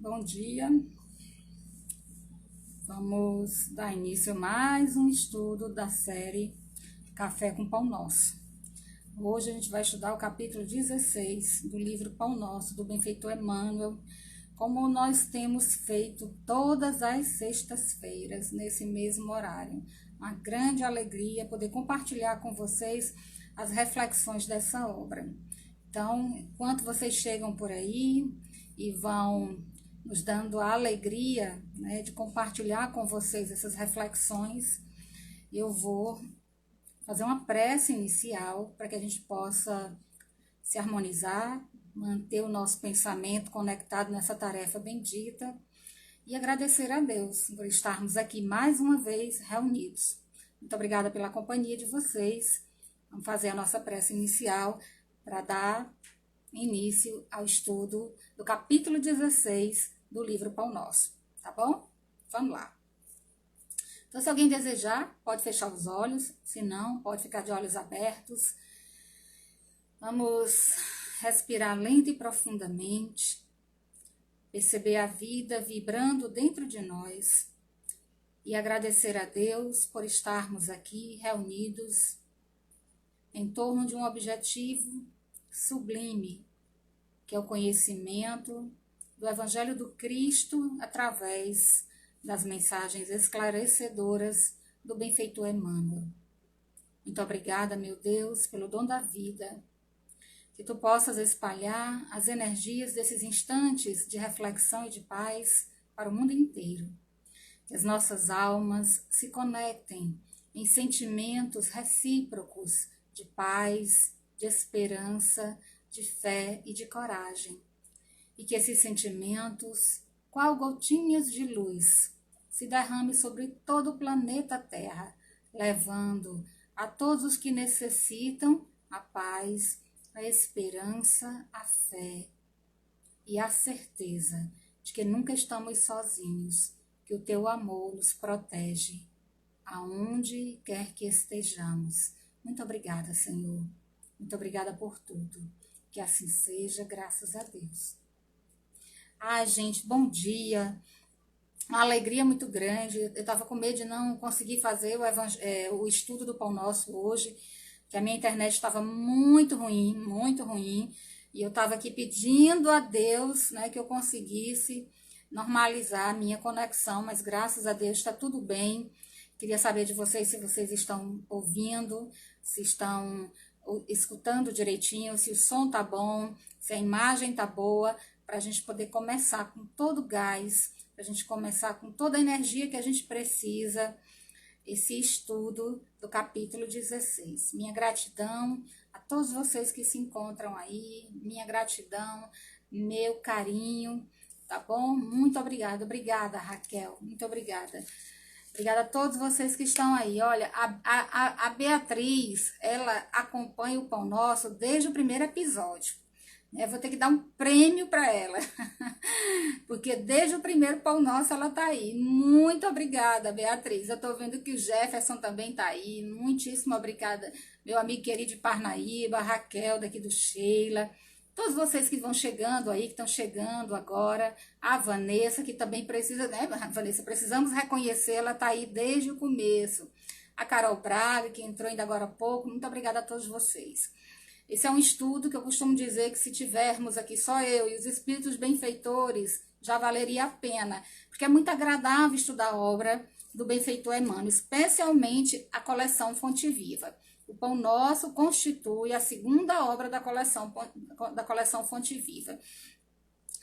Bom dia. Vamos dar início a mais um estudo da série Café com Pão Nosso. Hoje a gente vai estudar o capítulo 16 do livro Pão Nosso, do benfeitor Emmanuel, como nós temos feito todas as sextas-feiras, nesse mesmo horário. Uma grande alegria poder compartilhar com vocês as reflexões dessa obra. Então, enquanto vocês chegam por aí e vão nos dando a alegria, né, de compartilhar com vocês essas reflexões, eu vou fazer uma prece inicial para que a gente possa se harmonizar, manter o nosso pensamento conectado nessa tarefa bendita e agradecer a Deus por estarmos aqui mais uma vez reunidos. Muito obrigada pela companhia de vocês. Vamos fazer a nossa prece inicial para dar início ao estudo do capítulo 16 do livro Pão Nosso, tá bom? Vamos lá. Então, se alguém desejar, pode fechar os olhos, se não, pode ficar de olhos abertos. Vamos respirar lento e profundamente, perceber a vida vibrando dentro de nós e agradecer a Deus por estarmos aqui reunidos em torno de um objetivo sublime, que é o conhecimento do Evangelho do Cristo através das mensagens esclarecedoras do benfeitor Emmanuel. Muito obrigada, meu Deus, pelo dom da vida, que tu possas espalhar as energias desses instantes de reflexão e de paz para o mundo inteiro, que as nossas almas se conectem em sentimentos recíprocos de paz, de esperança, de fé e de coragem, e que esses sentimentos, qual gotinhas de luz, se derrame sobre todo o planeta Terra, levando a todos os que necessitam a paz, a esperança, a fé e a certeza de que nunca estamos sozinhos, que o teu amor nos protege, aonde quer que estejamos. Muito obrigada, Senhor. Muito obrigada por tudo. Que assim seja, graças a Deus. Ai, gente, bom dia. Uma alegria muito grande. Eu estava com medo de não conseguir fazer o estudo do Pão Nosso hoje, que a minha internet estava muito ruim, muito ruim. E eu estava aqui pedindo a Deus, né, que eu conseguisse normalizar a minha conexão, mas graças a Deus está tudo bem. Queria saber de vocês se vocês estão ouvindo, se estão escutando direitinho, se o som tá bom, se a imagem tá boa, para a gente poder começar com todo o gás, para a gente começar com toda a energia que a gente precisa, esse estudo do capítulo 16. Minha gratidão a todos vocês que se encontram aí, minha gratidão, meu carinho, tá bom? Muito obrigada, obrigada, Raquel, muito obrigada. Obrigada a todos vocês que estão aí. Olha, a Beatriz, ela acompanha o Pão Nosso desde o primeiro episódio. Eu vou ter que dar um prêmio para ela, porque desde o primeiro Pão Nosso ela tá aí. Muito obrigada, Beatriz. Eu tô vendo que o Jefferson também tá aí. Muitíssimo obrigada, meu amigo querido de Parnaíba, a Raquel daqui do Sheila. Todos vocês que vão chegando aí, que estão chegando agora, a Vanessa, que também precisa, né, Vanessa, precisamos reconhecer, ela está aí desde o começo. A Carol Braga, que entrou ainda agora há pouco, muito obrigada a todos vocês. Esse é um estudo que eu costumo dizer que se tivermos aqui só eu e os espíritos benfeitores, já valeria a pena, porque é muito agradável estudar a obra do benfeitor Emmanuel, especialmente a coleção Fonte Viva. O Pão Nosso constitui a segunda obra da coleção Fonte Viva.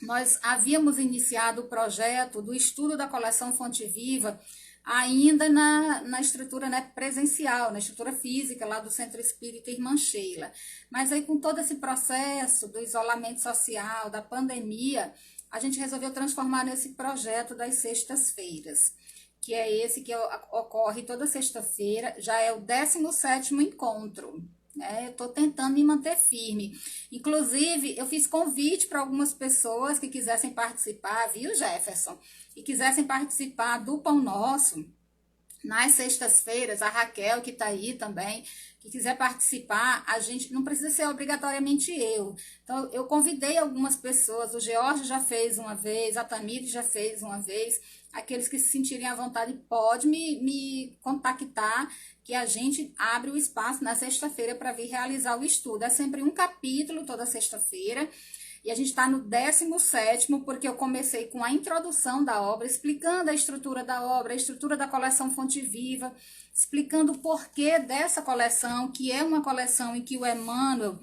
Nós havíamos iniciado o projeto do estudo da coleção Fonte Viva ainda na estrutura, né, presencial, na estrutura física lá do Centro Espírita Irmã Sheila. Mas aí com todo esse processo do isolamento social, da pandemia, a gente resolveu transformar nesse projeto das sextas-feiras, que é esse que ocorre toda sexta-feira, já é o 17º encontro, né? Eu estou tentando me manter firme. Inclusive, eu fiz convite para algumas pessoas que quisessem participar, viu, Jefferson? E quisessem participar do Pão Nosso, Nas sextas-feiras, a Raquel, que está aí também, que quiser participar, a gente não precisa ser obrigatoriamente eu. Então, eu convidei algumas pessoas, o George já fez uma vez, a Tamires já fez uma vez, aqueles que se sentirem à vontade, pode me contactar, que a gente abre o espaço na sexta-feira para vir realizar o estudo. É sempre um capítulo toda sexta-feira. E a gente está no 17º, porque eu comecei com a introdução da obra, explicando a estrutura da obra, a estrutura da coleção Fonte Viva, explicando o porquê dessa coleção, que é uma coleção em que o Emmanuel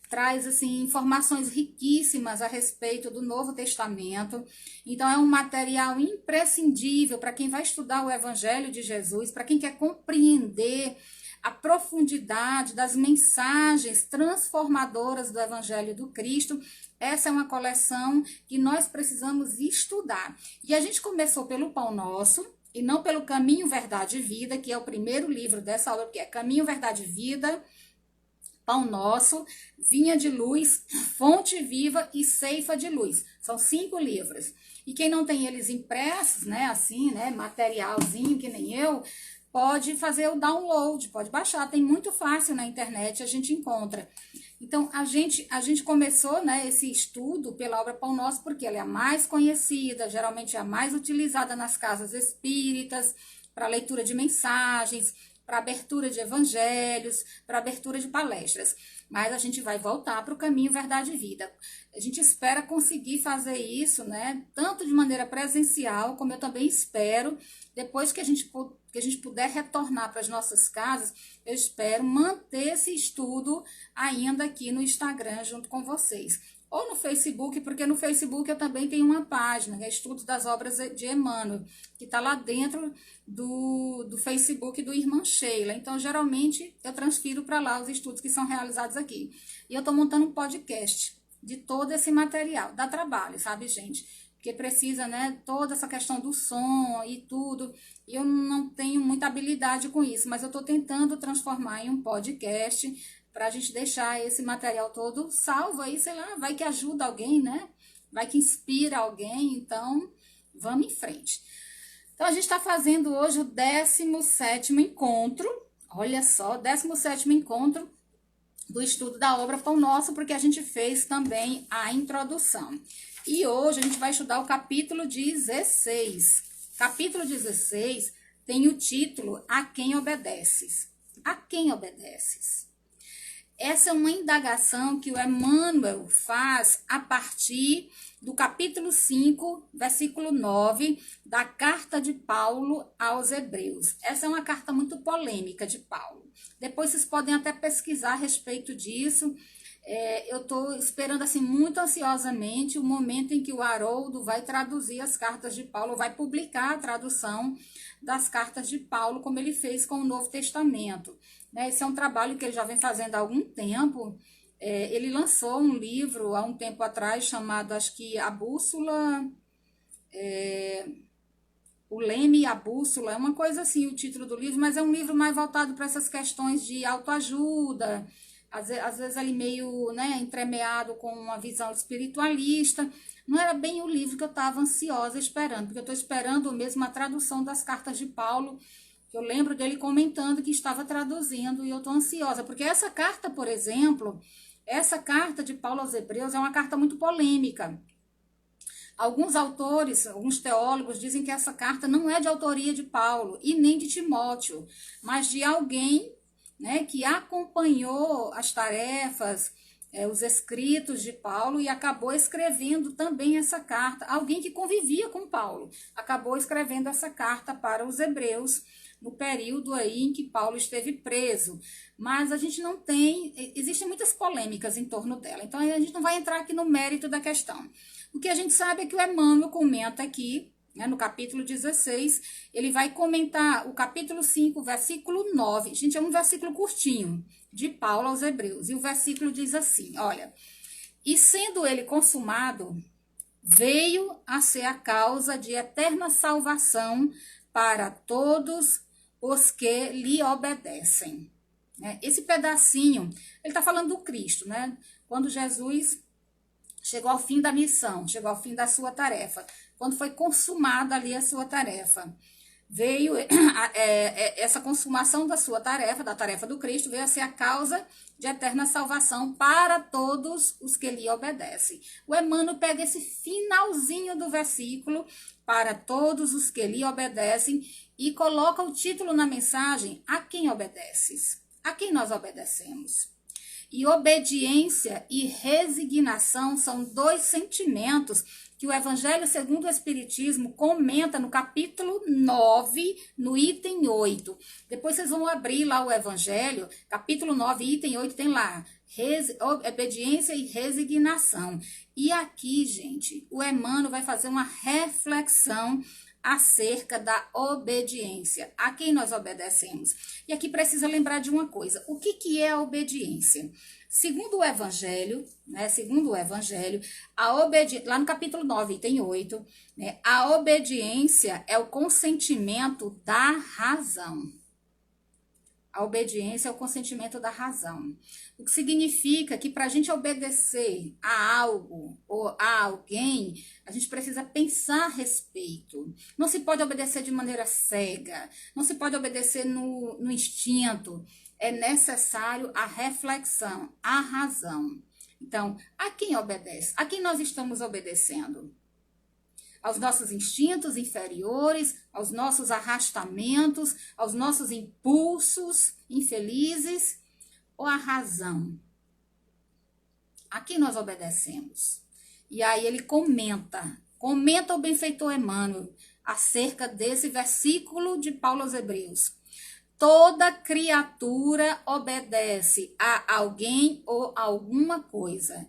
traz assim informações riquíssimas a respeito do Novo Testamento. Então é um material imprescindível para quem vai estudar o Evangelho de Jesus, para quem quer compreender a profundidade das mensagens transformadoras do Evangelho do Cristo. Essa é uma coleção que nós precisamos estudar. E a gente começou pelo Pão Nosso, e não pelo Caminho, Verdade e Vida, que é o primeiro livro dessa obra, que é Caminho, Verdade e Vida, Pão Nosso, Vinha de Luz, Fonte Viva e Ceifa de Luz. São 5 livros. E quem não tem eles impressos, né, assim, né, materialzinho, que nem eu, pode fazer o download, pode baixar, tem muito fácil na internet, a gente encontra. Então, a gente começou, né, esse estudo pela obra Pão Nosso, porque ela é a mais conhecida, geralmente é a mais utilizada nas casas espíritas, para leitura de mensagens, para abertura de evangelhos, para abertura de palestras. Mas a gente vai voltar para o Caminho, Verdade e Vida. A gente espera conseguir fazer isso, né, tanto de maneira presencial, como eu também espero, depois que a gente puder retornar para as nossas casas, eu espero manter esse estudo ainda aqui no Instagram junto com vocês. Ou no Facebook, porque no Facebook eu também tenho uma página, que é Estudos das Obras de Emmanuel, que está lá dentro do Facebook do Irmã Sheila. Então, geralmente, eu transfiro para lá os estudos que são realizados aqui. E eu estou montando um podcast de todo esse material. Dá trabalho, sabe, gente? Porque precisa, né, toda essa questão do som e tudo. E eu não tenho muita habilidade com isso, mas eu estou tentando transformar em um podcast para a gente deixar esse material todo salvo aí, sei lá, vai que ajuda alguém, né? Vai que inspira alguém, então vamos em frente. Então, a gente está fazendo hoje o 17º encontro, olha só, 17º encontro do estudo da obra Pão Nosso, porque a gente fez também a introdução. E hoje a gente vai estudar o capítulo 16. Capítulo 16 tem o título A Quem Obedeces? A quem obedeces? Essa é uma indagação que o Emmanuel faz a partir do capítulo 5, versículo 9, da carta de Paulo aos Hebreus. Essa é uma carta muito polêmica de Paulo. Depois vocês podem até pesquisar a respeito disso. Eu estou esperando assim muito ansiosamente o momento em que o Haroldo vai traduzir as cartas de Paulo, vai publicar a tradução das cartas de Paulo, como ele fez com o Novo Testamento. Esse é um trabalho que ele já vem fazendo há algum tempo. Ele lançou um livro há um tempo atrás chamado, acho que A Bússola, O Leme e a Bússola, é uma coisa assim o título do livro, mas é um livro mais voltado para essas questões de autoajuda, às vezes ali meio, né, entremeado com uma visão espiritualista. Não era bem o livro que eu estava ansiosa esperando, porque eu estou esperando mesmo a tradução das cartas de Paulo. Eu lembro dele comentando que estava traduzindo e eu estou ansiosa, porque essa carta, por exemplo, essa carta de Paulo aos Hebreus é uma carta muito polêmica. Alguns autores, alguns teólogos dizem que essa carta não é de autoria de Paulo e nem de Timóteo, mas de alguém, né, que acompanhou as tarefas, os escritos de Paulo e acabou escrevendo também essa carta. Alguém que convivia com Paulo acabou escrevendo essa carta para os hebreus, no período aí em que Paulo esteve preso. Mas a gente não tem, existem muitas polêmicas em torno dela, então a gente não vai entrar aqui no mérito da questão. O que a gente sabe é que o Emmanuel comenta aqui, né, no capítulo 16, ele vai comentar o capítulo 5, versículo 9. Gente, é um versículo curtinho, de Paulo aos Hebreus, e o versículo diz assim, olha, e sendo ele consumado, veio a ser a causa de eterna salvação para todos os que lhe obedecem. Esse pedacinho, ele está falando do Cristo, né? Quando Jesus chegou ao fim da missão, chegou ao fim da sua tarefa, quando foi consumada ali a sua tarefa. veio essa consumação da sua tarefa, da tarefa do Cristo, veio a ser a causa de eterna salvação para todos os que lhe obedecem. O Emmanuel pega esse finalzinho do versículo, para todos os que lhe obedecem, e coloca o título na mensagem, a quem obedeces? A quem nós obedecemos? E obediência e resignação são dois sentimentos que o Evangelho segundo o Espiritismo comenta no capítulo 9, no item 8. Depois vocês vão abrir lá o Evangelho, capítulo 9, item 8, tem lá, obediência e resignação. E aqui, gente, o Emmanuel vai fazer uma reflexão acerca da obediência, a quem nós obedecemos. E aqui precisa lembrar de uma coisa, o que é a obediência? Segundo o Evangelho, lá no capítulo 9, item 8, né, a obediência é o consentimento da razão. A obediência é o consentimento da razão. O que significa que para a gente obedecer a algo ou a alguém, a gente precisa pensar a respeito. Não se pode obedecer de maneira cega, não se pode obedecer no instinto. É necessário a reflexão, a razão. Então, a quem obedece? A quem nós estamos obedecendo? Aos nossos instintos inferiores, aos nossos arrastamentos, aos nossos impulsos infelizes, ou à razão? A quem nós obedecemos? E aí ele comenta o benfeitor Emmanuel acerca desse versículo de Paulo aos Hebreus. Toda criatura obedece a alguém ou a alguma coisa.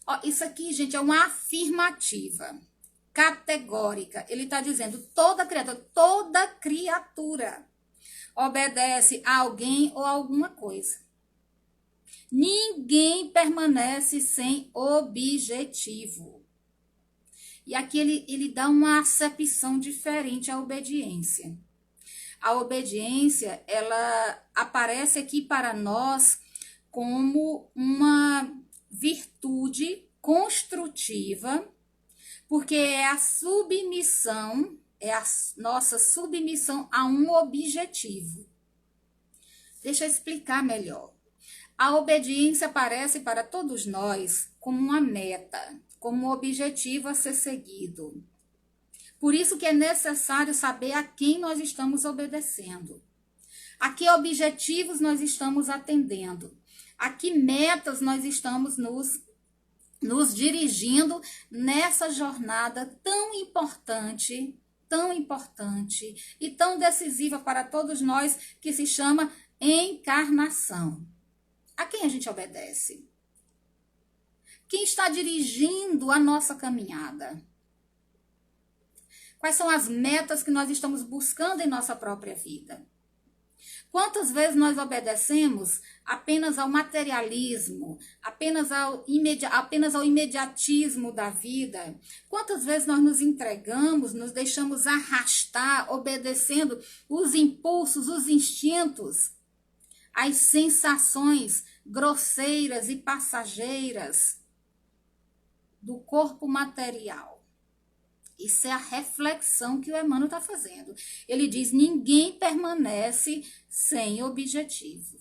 Ó, isso aqui, gente, é uma afirmativa categórica. Ele está dizendo toda criatura obedece a alguém ou a alguma coisa. Ninguém permanece sem objetivo. E aqui ele dá uma acepção diferente à obediência. A obediência, ela aparece aqui para nós como uma virtude construtiva, porque é a submissão, é a nossa submissão a um objetivo. Deixa eu explicar melhor. A obediência aparece para todos nós como uma meta, como um objetivo a ser seguido. Por isso que é necessário saber a quem nós estamos obedecendo. A que objetivos nós estamos atendendo. A que metas nós estamos nos dirigindo nessa jornada tão importante e tão decisiva para todos nós, que se chama encarnação. A quem a gente obedece? Quem está dirigindo a nossa caminhada? Quais são as metas que nós estamos buscando em nossa própria vida? Quantas vezes nós obedecemos apenas ao materialismo, apenas ao imediatismo da vida? Quantas vezes nós nos entregamos, nos deixamos arrastar, obedecendo os impulsos, os instintos, as sensações grosseiras e passageiras do corpo material? Isso é a reflexão que o Emmanuel está fazendo. Ele diz, ninguém permanece sem objetivo.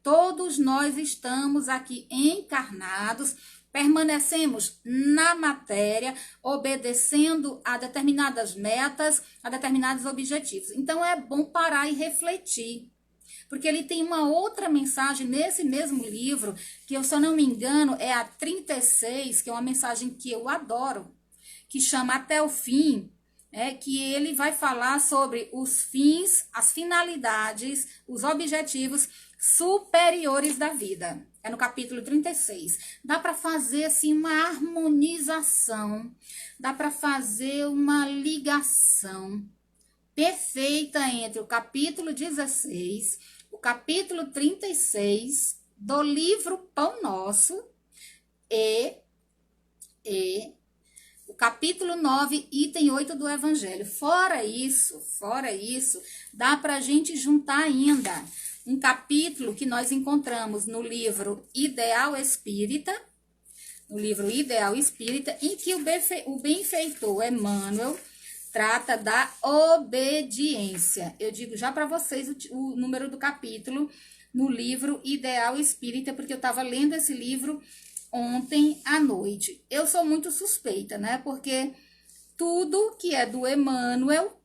Todos nós estamos aqui encarnados, permanecemos na matéria, obedecendo a determinadas metas, a determinados objetivos. Então é bom parar e refletir. Porque ele tem uma outra mensagem nesse mesmo livro, que eu, se eu não me engano, é a 36, que é uma mensagem que eu adoro, que chama Até o Fim, que ele vai falar sobre os fins, as finalidades, os objetivos superiores da vida. É no capítulo 36. Dá para fazer assim uma harmonização, dá para fazer uma ligação perfeita entre o capítulo 16, o capítulo 36 do livro Pão Nosso e o capítulo 9, item 8 do Evangelho. Fora isso, dá para a gente juntar ainda um capítulo que nós encontramos no livro Ideal Espírita, em que o benfeitor Emmanuel trata da obediência. Eu digo já para vocês o número do capítulo no livro Ideal Espírita, porque eu estava lendo esse livro ontem à noite. Eu sou muito suspeita, né? Porque tudo que é do Emmanuel,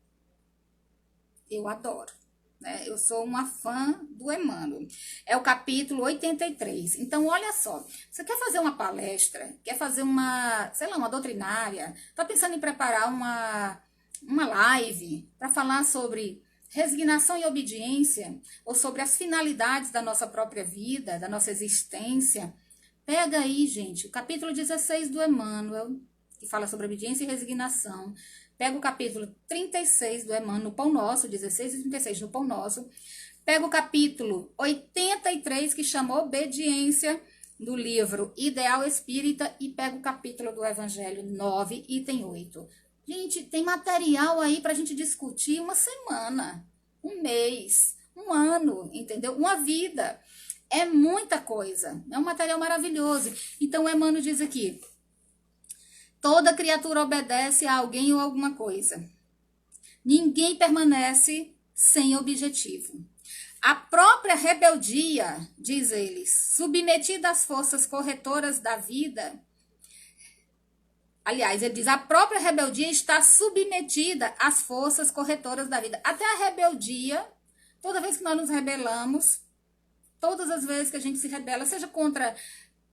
eu adoro, né? Eu sou uma fã do Emmanuel. É o capítulo 83. Então, olha só, você quer fazer uma palestra, quer fazer uma, sei lá, uma doutrinária, tá pensando em preparar uma live para falar sobre resignação e obediência, ou sobre as finalidades da nossa própria vida, da nossa existência. Pega aí, gente, o capítulo 16 do Emmanuel, que fala sobre obediência e resignação. Pega o capítulo 36 do Emmanuel, no Pão Nosso, 16 e 36 no Pão Nosso. Pega o capítulo 83, que chama Obediência, do livro Ideal Espírita, e pega o capítulo do Evangelho 9, item 8. Gente, tem material aí pra gente discutir uma semana, um mês, um ano, entendeu? Uma vida. É muita coisa. É um material maravilhoso. Então, o Emmanuel diz aqui: toda criatura obedece a alguém ou alguma coisa. Ninguém permanece sem objetivo. A própria rebeldia, diz ele, submetida às forças corretoras da vida. Aliás, ele diz, a própria rebeldia está submetida às forças corretoras da vida. Até a rebeldia, toda vez que nós nos rebelamos, todas as vezes que a gente se rebela, seja contra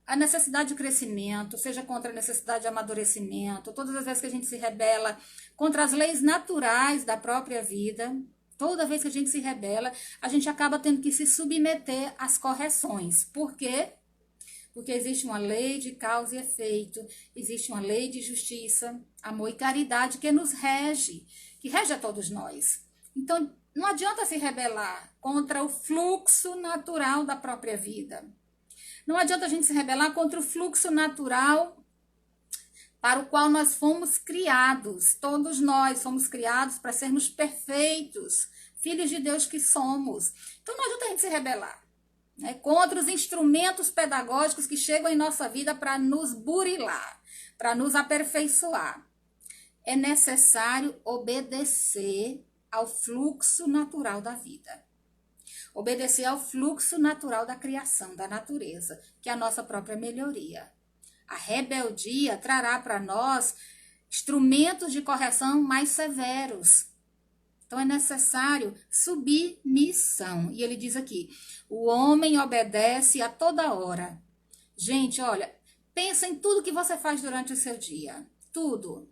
a necessidade de crescimento, seja contra a necessidade de amadurecimento, todas as vezes que a gente se rebela contra as leis naturais da própria vida, toda vez que a gente se rebela, a gente acaba tendo que se submeter às correções. Por quê? Porque existe uma lei de causa e efeito, existe uma lei de justiça, amor e caridade que nos rege, que rege a todos nós. Então, não adianta se rebelar contra o fluxo natural da própria vida. Não adianta a gente se rebelar contra o fluxo natural para o qual nós fomos criados. Todos nós fomos criados para sermos perfeitos, filhos de Deus que somos. Então, não adianta a gente se rebelar, né, contra os instrumentos pedagógicos que chegam em nossa vida para nos burilar, para nos aperfeiçoar. É necessário obedecer ao fluxo natural da vida. Obedecer ao fluxo natural da criação, da natureza, que é a nossa própria melhoria. A rebeldia trará para nós instrumentos de correção mais severos. Então, é necessário submissão. E ele diz aqui, o homem obedece a toda hora. Gente, olha, pensa em tudo que você faz durante o seu dia. Tudo.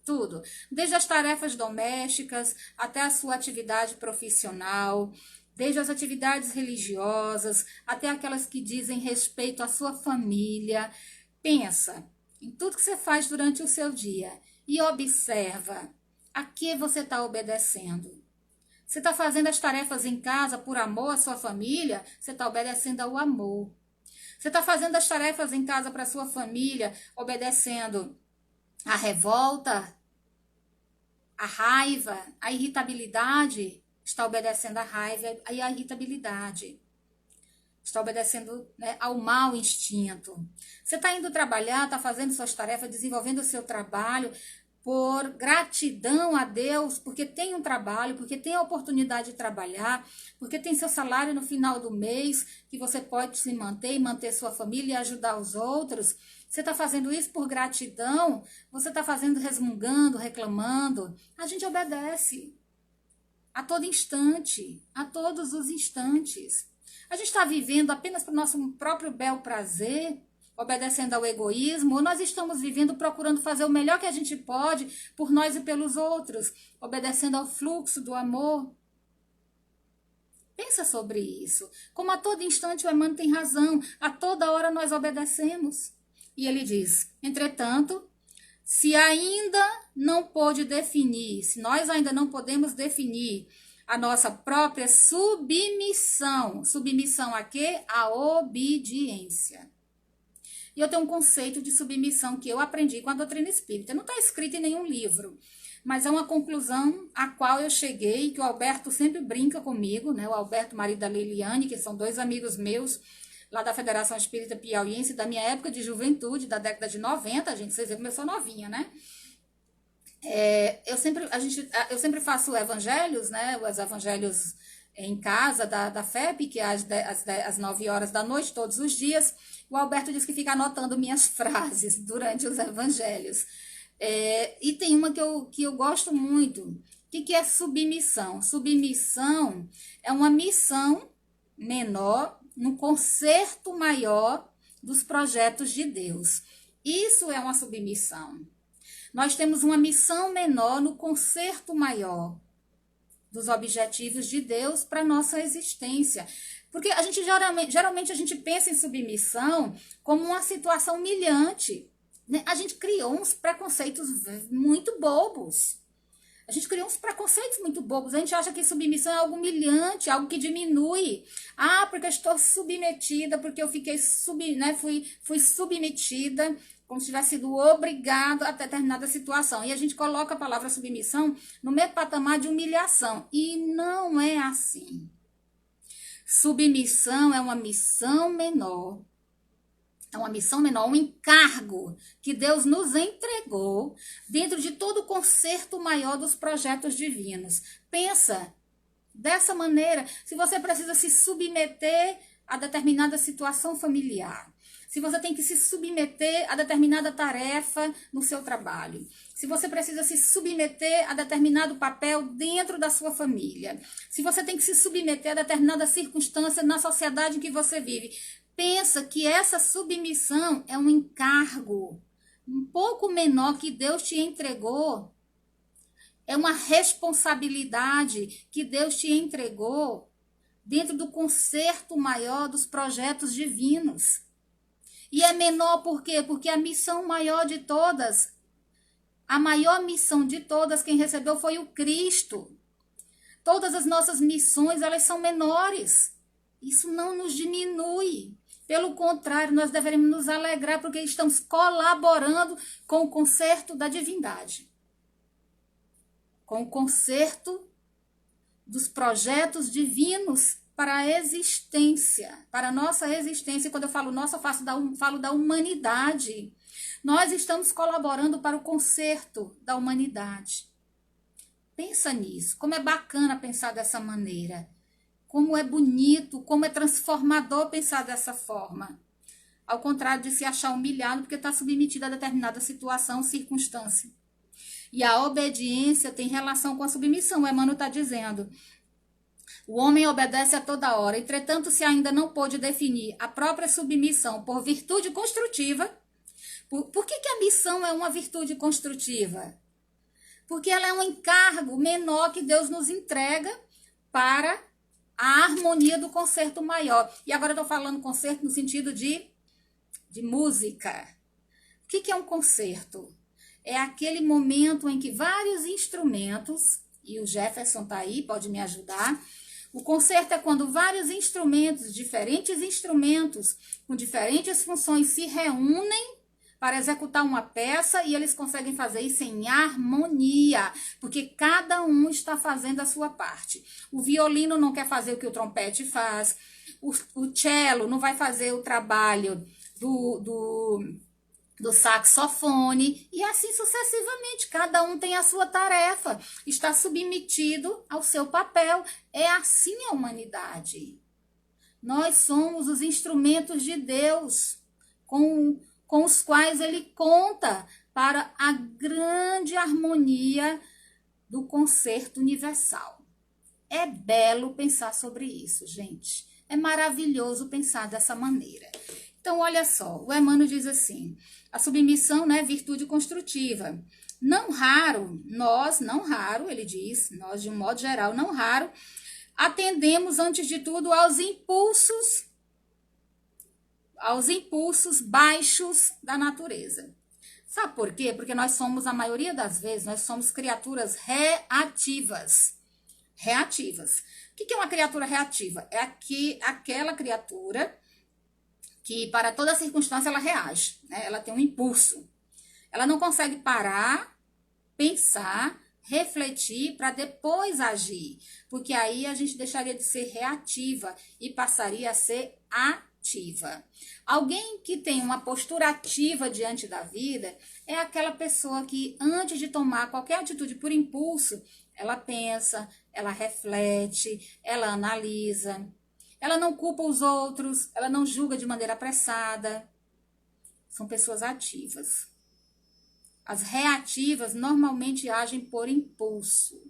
Tudo. Desde as tarefas domésticas até a sua atividade profissional, desde as atividades religiosas até aquelas que dizem respeito à sua família. Pensa em tudo que você faz durante o seu dia e observa a que você está obedecendo. Você está fazendo as tarefas em casa por amor à sua família, você está obedecendo ao amor. Você está fazendo as tarefas em casa para a sua família, obedecendo a revolta, a raiva, a irritabilidade, está obedecendo a raiva e a irritabilidade. Está obedecendo, né, ao mau instinto. Você está indo trabalhar, está fazendo suas tarefas, desenvolvendo o seu trabalho por gratidão a Deus, porque tem um trabalho, porque tem a oportunidade de trabalhar, porque tem seu salário no final do mês, que você pode se manter e manter sua família e ajudar os outros. Você está fazendo isso por gratidão? Você está fazendo resmungando, reclamando? A gente obedece a todo instante, a todos os instantes. A gente está vivendo apenas para o nosso próprio bel prazer, obedecendo ao egoísmo, ou nós estamos vivendo procurando fazer o melhor que a gente pode por nós e pelos outros, obedecendo ao fluxo do amor? Pensa sobre isso. Como a todo instante o Emmanuel tem razão, a toda hora nós obedecemos. E ele diz, entretanto, se ainda não pôde definir, se nós ainda não podemos definir a nossa própria submissão. Submissão a quê? A obediência. E eu tenho um conceito de submissão que eu aprendi com a doutrina espírita. Não está escrito em nenhum livro, mas é uma conclusão a qual eu cheguei, que o Alberto sempre brinca comigo, né? O Alberto, marido da Leiliane, que são dois amigos meus, lá da Federação Espírita Piauiense, da minha época de juventude, da década de 90, gente, vocês viram como eu sou novinha, né? Eu sempre faço evangelhos, né? Os evangelhos em casa da FEP, que é às 9 horas da noite, todos os dias. O Alberto diz que fica anotando minhas frases durante os evangelhos. E tem uma que eu gosto muito. O que é submissão? Submissão é uma missão menor no concerto maior dos projetos de Deus. Isso é uma submissão. Nós temos uma missão menor no concerto maior dos objetivos de Deus para a nossa existência. Porque a gente geralmente a gente pensa em submissão como uma situação humilhante. Né? A gente criou uns preconceitos muito bobos. A gente criou uns preconceitos muito bobos. A gente acha que submissão é algo humilhante, algo que diminui. Ah, porque eu estou submetida, porque eu fiquei fui submetida, como se tivesse sido obrigado a determinada situação. E a gente coloca a palavra submissão no mesmo patamar de humilhação. E não é assim. Submissão é uma missão menor. É uma missão menor, um encargo que Deus nos entregou dentro de todo o concerto maior dos projetos divinos. Pensa dessa maneira, se você precisa se submeter a determinada situação familiar, se você tem que se submeter a determinada tarefa no seu trabalho, se você precisa se submeter a determinado papel dentro da sua família, se você tem que se submeter a determinada circunstância na sociedade em que você vive, pensa que essa submissão é um encargo um pouco menor que Deus te entregou. É uma responsabilidade que Deus te entregou dentro do concerto maior dos projetos divinos. E é menor por quê? Porque a missão maior de todas, a maior missão de todas, quem recebeu foi o Cristo. Todas as nossas missões, elas são menores. Isso não nos diminui. Pelo contrário, nós deveríamos nos alegrar porque estamos colaborando com o concerto da divindade. Com o concerto dos projetos divinos para a existência, para a nossa existência. E quando eu falo nossa, eu falo da humanidade. Nós estamos colaborando para o concerto da humanidade. Pensa nisso, como é bacana pensar dessa maneira. Como é bonito, como é transformador pensar dessa forma. Ao contrário de se achar humilhado porque está submetido a determinada situação, circunstância. E a obediência tem relação com a submissão. O Emmanuel está dizendo: o homem obedece a toda hora. Entretanto, se ainda não pôde definir a própria submissão por virtude construtiva, por que a missão é uma virtude construtiva? Porque ela é um encargo menor que Deus nos entrega para a harmonia do concerto maior. E agora eu estou falando concerto no sentido de música. O que é um concerto? É aquele momento em que vários instrumentos, e o Jefferson está aí, pode me ajudar. O concerto é quando vários instrumentos, diferentes instrumentos, com diferentes funções, se reúnem para executar uma peça e eles conseguem fazer isso em harmonia, porque cada um está fazendo a sua parte. O violino não quer fazer o que o trompete faz, o cello não vai fazer o trabalho do saxofone, e assim sucessivamente. Cada um tem a sua tarefa, está submetido ao seu papel. É assim a humanidade. Nós somos os instrumentos de Deus, com os quais ele conta para a grande harmonia do concerto universal. É belo pensar sobre isso, gente. É maravilhoso pensar dessa maneira. Então, olha só, o Emmanuel diz assim: a submissão, né, virtude construtiva. Não raro, ele diz, nós de um modo geral, não raro, atendemos antes de tudo aos impulsos baixos da natureza. Sabe por quê? Porque nós somos, a maioria das vezes, nós somos criaturas reativas. Reativas. O que é uma criatura reativa? É aquela criatura que para toda circunstância ela reage, né? Ela tem um impulso. Ela não consegue parar, pensar, refletir para depois agir, porque aí a gente deixaria de ser reativa e passaria a ser ativa. Alguém que tem uma postura ativa diante da vida é aquela pessoa que, antes de tomar qualquer atitude por impulso, ela pensa, ela reflete, ela analisa, ela não culpa os outros, ela não julga de maneira apressada. São pessoas ativas. As reativas normalmente agem por impulso.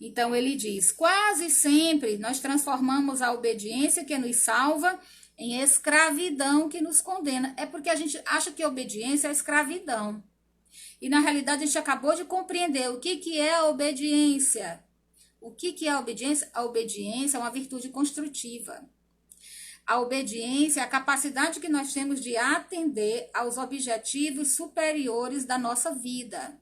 Então ele diz: quase sempre nós transformamos a obediência que nos salva em escravidão que nos condena. É porque a gente acha que a obediência é escravidão. E na realidade a gente acabou de compreender o que é a obediência. O que é a obediência? A obediência é uma virtude construtiva. A obediência é a capacidade que nós temos de atender aos objetivos superiores da nossa vida.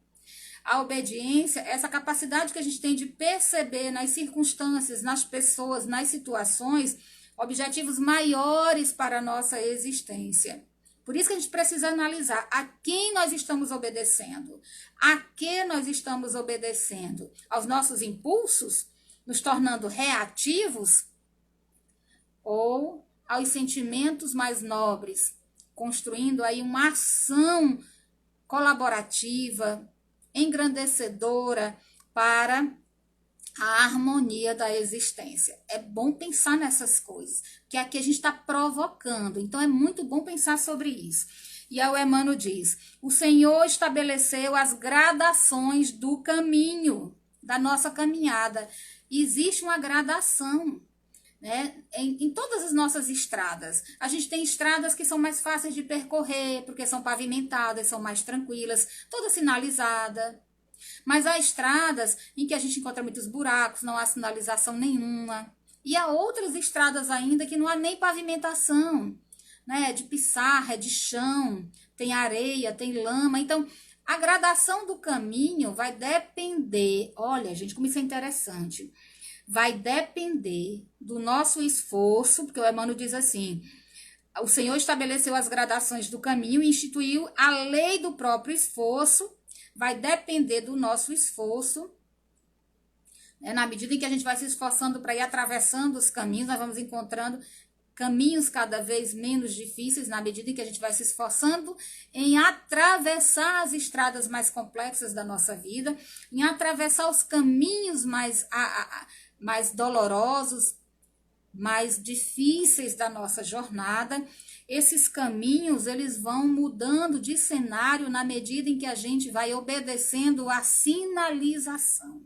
A obediência é essa capacidade que a gente tem de perceber nas circunstâncias, nas pessoas, nas situações, objetivos maiores para a nossa existência. Por isso que a gente precisa analisar a quem nós estamos obedecendo. A que nós estamos obedecendo? Aos nossos impulsos, nos tornando reativos? Ou aos sentimentos mais nobres, construindo aí uma ação colaborativa, engrandecedora para a harmonia da existência. É bom pensar nessas coisas, que aqui a gente está provocando, então é muito bom pensar sobre isso. E aí o Emmanuel diz: o Senhor estabeleceu as gradações do caminho, da nossa caminhada. E existe uma gradação, né? Em todas as nossas estradas. A gente tem estradas que são mais fáceis de percorrer, porque são pavimentadas, são mais tranquilas, toda sinalizada. Mas há estradas em que a gente encontra muitos buracos, não há sinalização nenhuma. E há outras estradas ainda que não há nem pavimentação, né? É de pissarra, é de chão, tem areia, tem lama. Então, a gradação do caminho vai depender. Olha, gente, como isso é interessante. Vai depender do nosso esforço, porque o Emmanuel diz assim: o Senhor estabeleceu as gradações do caminho e instituiu a lei do próprio esforço. Vai depender do nosso esforço, né? Na medida em que a gente vai se esforçando para ir atravessando os caminhos, nós vamos encontrando caminhos cada vez menos difíceis, na medida em que a gente vai se esforçando em atravessar as estradas mais complexas da nossa vida, em atravessar os caminhos mais dolorosos, mais difíceis da nossa jornada. Esses caminhos, eles vão mudando de cenário na medida em que a gente vai obedecendo a sinalização.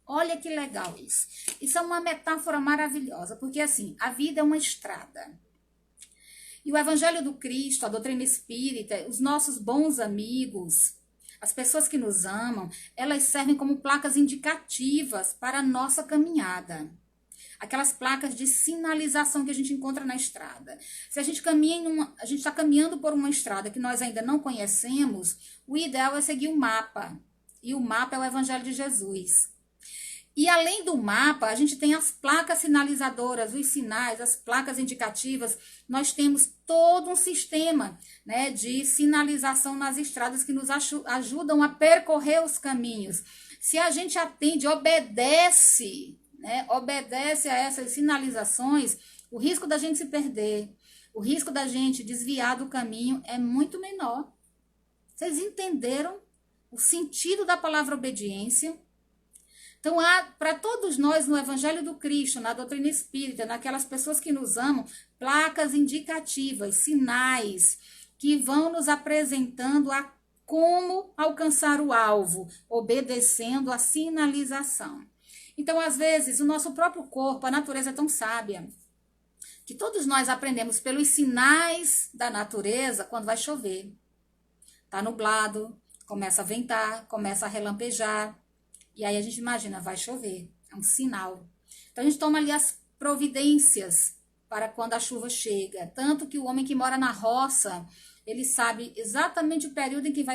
Olha que legal isso. Isso é uma metáfora maravilhosa, porque assim, a vida é uma estrada. E o Evangelho do Cristo, a doutrina espírita, os nossos bons amigos, as pessoas que nos amam, elas servem como placas indicativas para a nossa caminhada. Aquelas placas de sinalização que a gente encontra na estrada. Se a gente a gente está caminhando por uma estrada que nós ainda não conhecemos, o ideal é seguir o mapa. E o mapa é o Evangelho de Jesus. E além do mapa, a gente tem as placas sinalizadoras, os sinais, as placas indicativas. Nós temos todo um sistema, né, de sinalização nas estradas que nos ajudam a percorrer os caminhos. Se a gente atende, obedece, né, obedece a essas sinalizações, o risco da gente se perder, o risco da gente desviar do caminho é muito menor. Vocês entenderam o sentido da palavra obediência? Então, há para todos nós no Evangelho do Cristo, na doutrina espírita, naquelas pessoas que nos amam, placas indicativas, sinais que vão nos apresentando a como alcançar o alvo, obedecendo a sinalização. Então, às vezes, o nosso próprio corpo, a natureza é tão sábia, que todos nós aprendemos pelos sinais da natureza quando vai chover. Está nublado, começa a ventar, começa a relampejar. E aí a gente imagina, vai chover, é um sinal. Então a gente toma ali as providências para quando a chuva chega. Tanto que o homem que mora na roça, ele sabe exatamente o período em que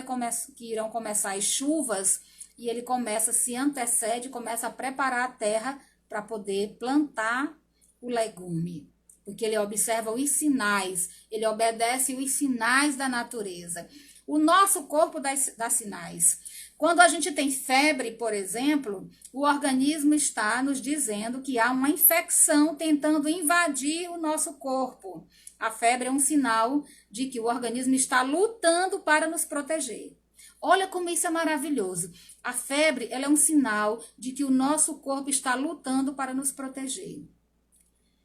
irão começar as chuvas, e ele se antecede, começa a preparar a terra para poder plantar o legume. Porque ele observa os sinais, ele obedece os sinais da natureza. O nosso corpo dá sinais. Quando a gente tem febre, por exemplo, o organismo está nos dizendo que há uma infecção tentando invadir o nosso corpo. A febre é um sinal de que o organismo está lutando para nos proteger. Olha como isso é maravilhoso. A febre, ela é um sinal de que o nosso corpo está lutando para nos proteger.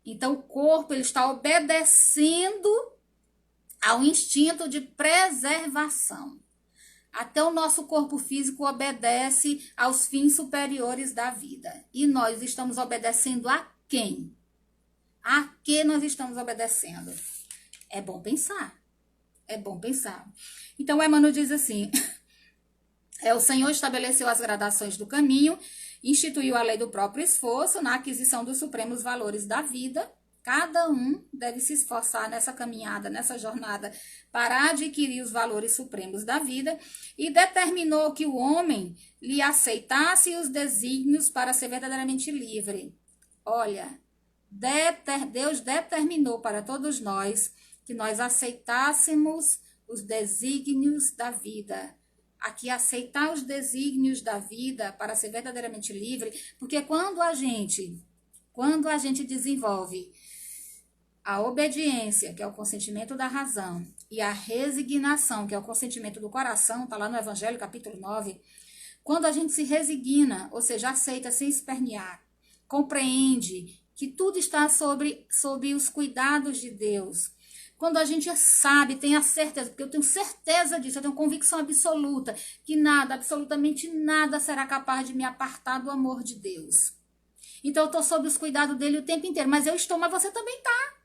Então, o corpo ele está obedecendo ao instinto de preservação. Até o nosso corpo físico obedece aos fins superiores da vida. E nós estamos obedecendo a quem? A que nós estamos obedecendo? É bom pensar. É bom pensar. Então, Emmanuel diz assim, o Senhor estabeleceu as gradações do caminho, instituiu a lei do próprio esforço na aquisição dos supremos valores da vida. Cada um deve se esforçar nessa caminhada, nessa jornada, para adquirir os valores supremos da vida, e determinou que o homem lhe aceitasse os desígnios para ser verdadeiramente livre. Olha, Deus determinou para todos nós que nós aceitássemos os desígnios da vida. Aqui, aceitar os desígnios da vida para ser verdadeiramente livre, porque quando a gente desenvolve a obediência, que é o consentimento da razão, e a resignação, que é o consentimento do coração, está lá no Evangelho, capítulo 9, quando a gente se resigna, ou seja, aceita sem espernear, compreende que tudo está sob os cuidados de Deus, quando a gente sabe, tem a certeza, porque eu tenho certeza disso, eu tenho convicção absoluta, que nada, absolutamente nada será capaz de me apartar do amor de Deus. Então eu estou sob os cuidados dele o tempo inteiro, mas eu estou, mas você também está.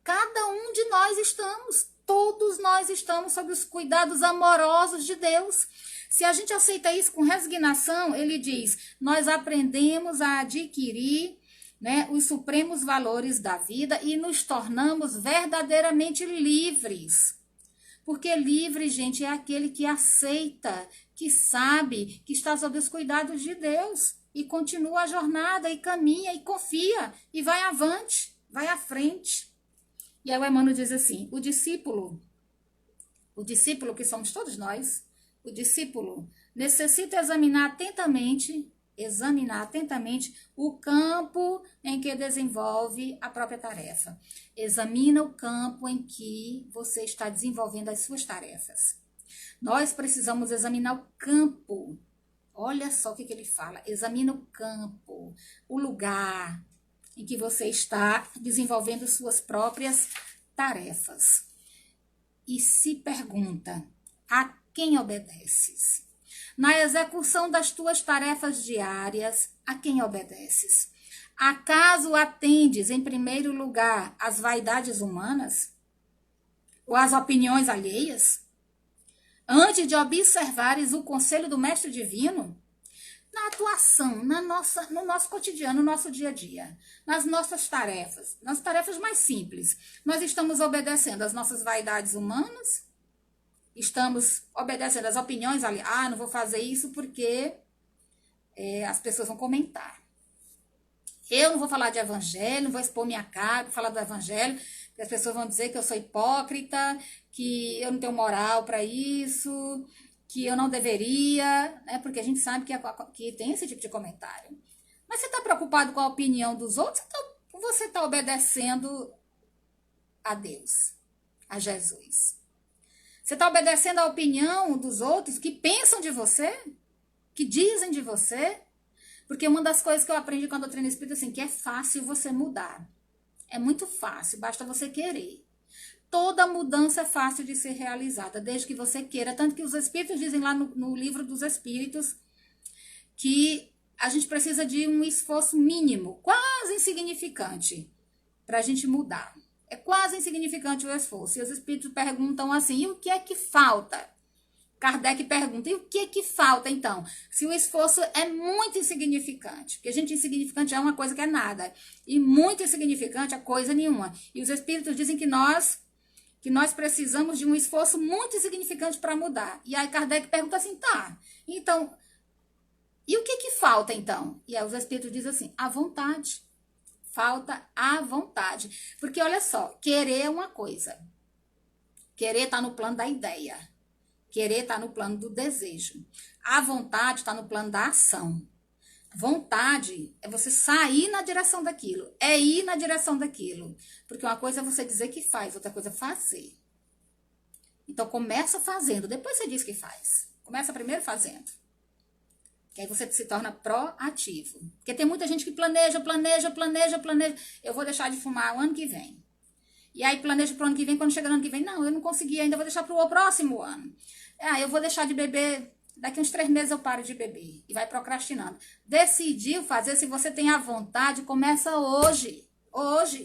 Cada um de nós estamos, todos nós estamos sob os cuidados amorosos de Deus. Se a gente aceita isso com resignação, ele diz, nós aprendemos a adquirir, né, os supremos valores da vida e nos tornamos verdadeiramente livres. Porque livre, gente, é aquele que aceita, que sabe, que está sob os cuidados de Deus e continua a jornada e caminha e confia e vai avante, vai à frente. E aí o Emmanuel diz assim, o discípulo que somos todos nós, o discípulo necessita examinar atentamente o campo em que desenvolve a própria tarefa. Examina o campo em que você está desenvolvendo as suas tarefas. Nós precisamos examinar o campo. Olha só o que ele fala. Examina o campo, o lugar em que você está desenvolvendo suas próprias tarefas. E se pergunta, a quem obedeces? Na execução das tuas tarefas diárias, a quem obedeces? Acaso atendes, em primeiro lugar, às vaidades humanas? Ou às opiniões alheias? Antes de observares o conselho do Mestre Divino? Na atuação, no nosso cotidiano, no nosso dia a dia, nas nossas tarefas, nas tarefas mais simples, nós estamos obedecendo às nossas vaidades humanas? Estamos obedecendo às opiniões ali? Não vou fazer isso porque as pessoas vão comentar. Eu não vou falar de evangelho, não vou expor minha cara para falar do evangelho, porque as pessoas vão dizer que eu sou hipócrita, que eu não tenho moral para isso, que eu não deveria, né? Porque a gente sabe que tem esse tipo de comentário. Mas você está preocupado com a opinião dos outros ou você está obedecendo a Deus, a Jesus? Você está obedecendo a opinião dos outros que pensam de você, que dizem de você? Porque uma das coisas que eu aprendi com a doutrina espírita é assim, que é fácil você mudar. É muito fácil, basta você querer. Toda mudança é fácil de ser realizada, desde que você queira. Tanto que os espíritos dizem lá no livro dos espíritos que a gente precisa de um esforço mínimo, quase insignificante, para a gente mudar. É quase insignificante o esforço. E os espíritos perguntam assim, e o que é que falta? Kardec pergunta, e o que é que falta então? Se o esforço é muito insignificante, porque gente, insignificante é uma coisa que é nada, e muito insignificante é coisa nenhuma. E os espíritos dizem que nós precisamos de um esforço muito insignificante para mudar. E aí Kardec pergunta assim, tá, então, e o que que falta então? E aí os espíritos dizem assim, a vontade. Falta a vontade. Porque olha só, querer é uma coisa. Querer está no plano da ideia. Querer está no plano do desejo. A vontade está no plano da ação. Vontade é você sair na direção daquilo, é ir na direção daquilo. Porque uma coisa é você dizer que faz, outra coisa é fazer. Então começa fazendo, depois você diz que faz. Começa primeiro fazendo. Que aí você se torna proativo. Porque tem muita gente que planeja. Eu vou deixar de fumar o ano que vem. E aí planeja pro ano que vem, quando chega no ano que vem, não, eu não consegui ainda, vou deixar pro próximo ano. Eu vou deixar de beber, daqui uns 3 meses eu paro de beber. E vai procrastinando. Decidiu fazer, se você tem a vontade, começa hoje.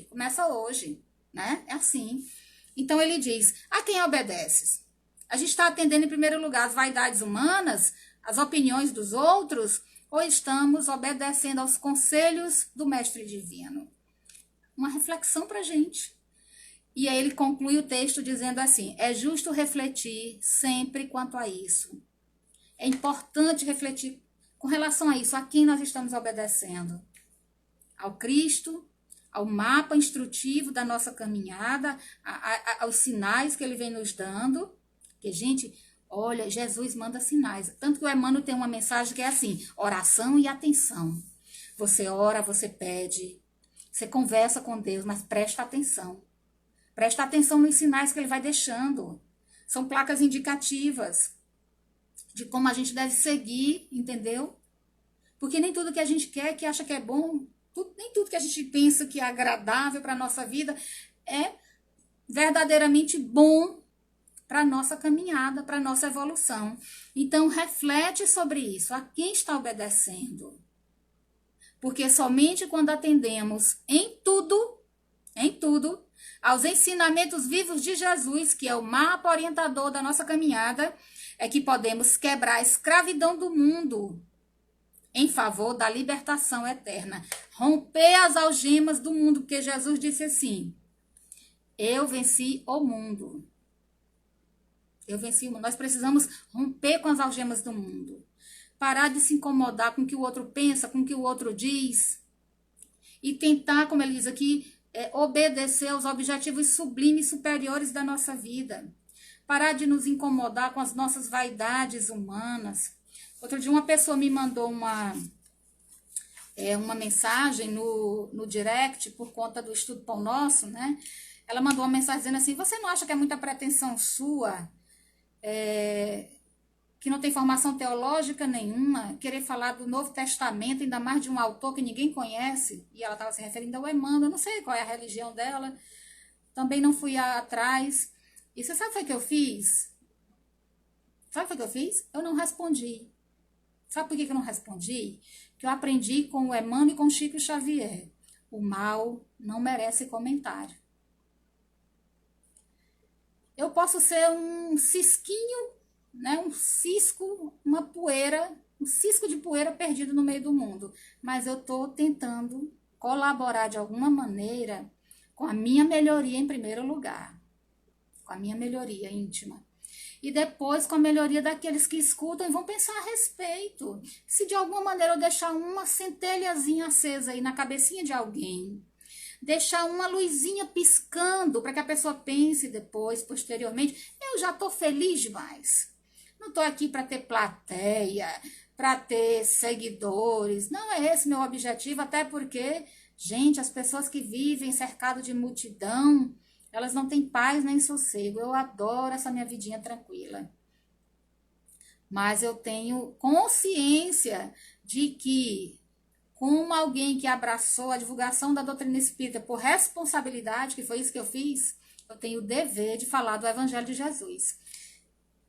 Começa hoje, né? É assim. Então ele diz, a quem obedeces? A gente está atendendo em primeiro lugar as vaidades humanas, as opiniões dos outros, ou estamos obedecendo aos conselhos do Mestre Divino? Uma reflexão pra gente. E aí ele conclui o texto dizendo assim, é justo refletir sempre quanto a isso. É importante refletir com relação a isso, a quem nós estamos obedecendo. Ao Cristo, ao mapa instrutivo da nossa caminhada, aos sinais que ele vem nos dando. Que, gente, olha, Jesus manda sinais. Tanto que o Emmanuel tem uma mensagem que é assim, oração e atenção. Você ora, você pede, você conversa com Deus, mas presta atenção. Presta atenção nos sinais que ele vai deixando. São placas indicativas de como a gente deve seguir, entendeu? Porque nem tudo que a gente quer, que acha que é bom, nem tudo que a gente pensa que é agradável para a nossa vida é verdadeiramente bom para a nossa caminhada, para a nossa evolução. Então, reflete sobre isso. A quem está obedecendo? Porque somente quando atendemos em tudo, aos ensinamentos vivos de Jesus, que é o mapa orientador da nossa caminhada, é que podemos quebrar a escravidão do mundo em favor da libertação eterna. Romper as algemas do mundo, porque Jesus disse assim, eu venci o mundo. Eu venci o mundo. Nós precisamos romper com as algemas do mundo. Parar de se incomodar com o que o outro pensa, com o que o outro diz. E tentar, como ele diz aqui, obedecer aos objetivos sublimes superiores da nossa vida. Parar de nos incomodar com as nossas vaidades humanas. Outro dia uma pessoa me mandou uma mensagem no direct, por conta do Estudo Pão Nosso, né? Ela mandou uma mensagem dizendo assim, você não acha que é muita pretensão sua, que não tem formação teológica nenhuma, querer falar do Novo Testamento, ainda mais de um autor que ninguém conhece? E ela estava se referindo ao Emmanuel, eu não sei qual é a religião dela, também não fui atrás. E você sabe o que eu fiz? Eu não respondi. Sabe por que eu não respondi? Que eu aprendi com o Emmanuel e com o Chico Xavier. O mal não merece comentário. Eu posso ser um cisquinho, né, um cisco, uma poeira, um cisco de poeira perdido no meio do mundo. Mas eu estou tentando colaborar de alguma maneira com a minha melhoria em primeiro lugar. Com a minha melhoria íntima. E depois com a melhoria daqueles que escutam e vão pensar a respeito. Se de alguma maneira eu deixar uma centelhazinha acesa aí na cabecinha de alguém, deixar uma luzinha piscando para que a pessoa pense depois, posteriormente, eu já estou feliz demais. Não estou aqui para ter plateia, para ter seguidores. Não é esse meu objetivo, até porque, gente, as pessoas que vivem cercado de multidão, elas não têm paz nem sossego. Eu adoro essa minha vidinha tranquila. Mas eu tenho consciência de que, como alguém que abraçou a divulgação da doutrina espírita por responsabilidade, que foi isso que eu fiz, eu tenho o dever de falar do Evangelho de Jesus.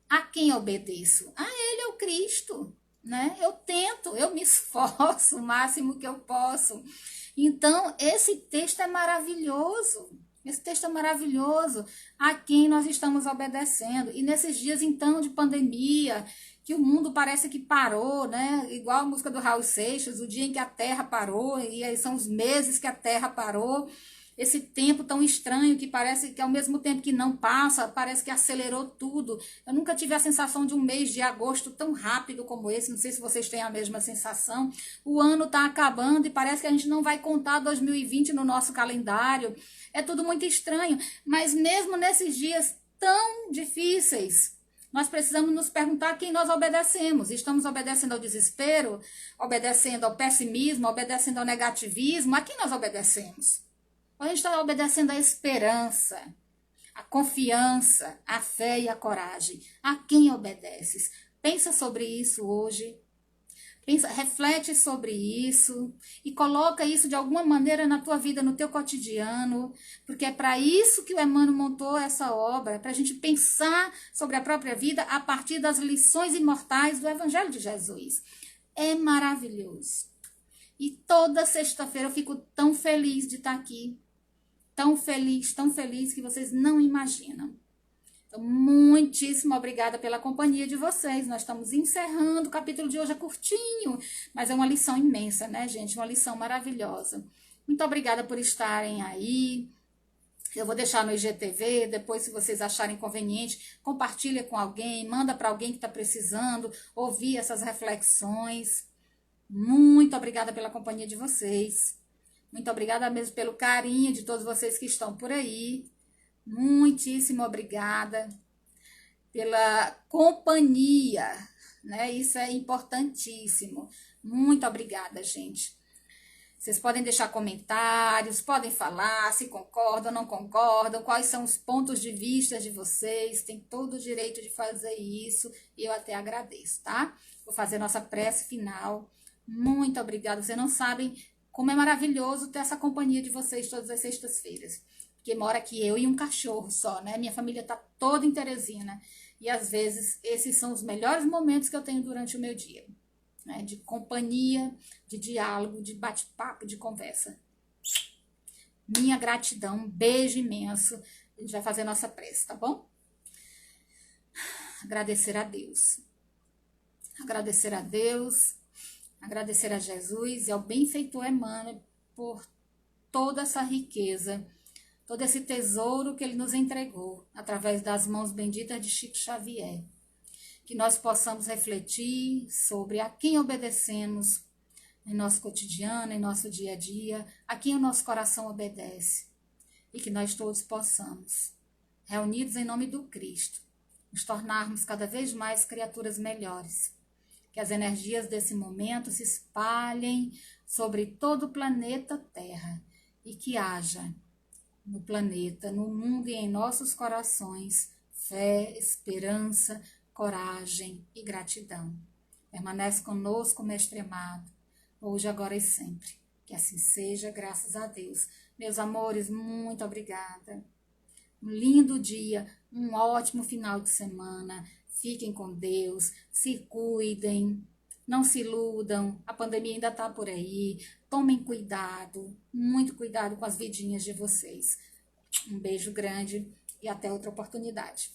A quem obedeço? A ele, ao Cristo, né? Eu tento, eu me esforço o máximo que eu posso. Então, esse texto é maravilhoso. Esse texto é maravilhoso. A quem nós estamos obedecendo. E nesses dias, então, de pandemia, que o mundo parece que parou, né? Igual a música do Raul Seixas, o dia em que a Terra parou, e aí são os meses que a Terra parou. Esse tempo tão estranho que parece que ao mesmo tempo que não passa, parece que acelerou tudo. Eu nunca tive a sensação de um mês de agosto tão rápido como esse, não sei se vocês têm a mesma sensação. O ano está acabando e parece que a gente não vai contar 2020 no nosso calendário. É tudo muito estranho, mas mesmo nesses dias tão difíceis, nós precisamos nos perguntar a quem nós obedecemos. Estamos obedecendo ao desespero, obedecendo ao pessimismo, obedecendo ao negativismo? A quem nós obedecemos? A gente está obedecendo à esperança, à confiança, à fé e à coragem. A quem obedeces? Pensa sobre isso hoje. Pensa, reflete sobre isso e coloca isso de alguma maneira na tua vida, no teu cotidiano, porque é para isso que o Emmanuel montou essa obra, para a gente pensar sobre a própria vida a partir das lições imortais do Evangelho de Jesus. É maravilhoso. E toda sexta-feira eu fico tão feliz de estar aqui, tão feliz que vocês não imaginam. Então, muitíssimo obrigada pela companhia de vocês. Nós estamos encerrando, o capítulo de hoje é curtinho, mas é uma lição imensa, né, gente? Uma lição maravilhosa. Muito obrigada por estarem aí. Eu vou deixar no IGTV, depois, se vocês acharem conveniente, compartilha com alguém, manda para alguém que está precisando ouvir essas reflexões. Muito obrigada pela companhia de vocês. Muito obrigada mesmo pelo carinho de todos vocês que estão por aí. Muitíssimo obrigada pela companhia, né? Isso é importantíssimo. Muito obrigada, gente. Vocês podem deixar comentários, podem falar se concordam, não concordam, quais são os pontos de vista de vocês, tem todo o direito de fazer isso e eu até agradeço, tá? Vou fazer nossa prece final. Muito obrigada. Vocês não sabem como é maravilhoso ter essa companhia de vocês todas as sextas-feiras. Porque mora aqui eu e um cachorro só, né? Minha família tá toda em Teresina. E às vezes esses são os melhores momentos que eu tenho durante o meu dia, né? De companhia, de diálogo, de bate-papo, de conversa. Minha gratidão, um beijo imenso. A gente vai fazer nossa prece, tá bom? Agradecer a Deus. Agradecer a Deus, agradecer a Jesus e ao benfeitor Emmanuel por toda essa riqueza, todo esse tesouro que ele nos entregou, através das mãos benditas de Chico Xavier. Que nós possamos refletir sobre a quem obedecemos em nosso cotidiano, em nosso dia a dia, a quem o nosso coração obedece. E que nós todos possamos, reunidos em nome do Cristo, nos tornarmos cada vez mais criaturas melhores. Que as energias desse momento se espalhem sobre todo o planeta Terra e que haja no planeta, no mundo e em nossos corações, fé, esperança, coragem e gratidão. Permanece conosco, Mestre amado, hoje, agora e sempre. Que assim seja, graças a Deus. Meus amores, muito obrigada. Um lindo dia, um ótimo final de semana. Fiquem com Deus, se cuidem. Não se iludam, a pandemia ainda está por aí. Tomem cuidado, muito cuidado com as vidinhas de vocês. Um beijo grande e até outra oportunidade.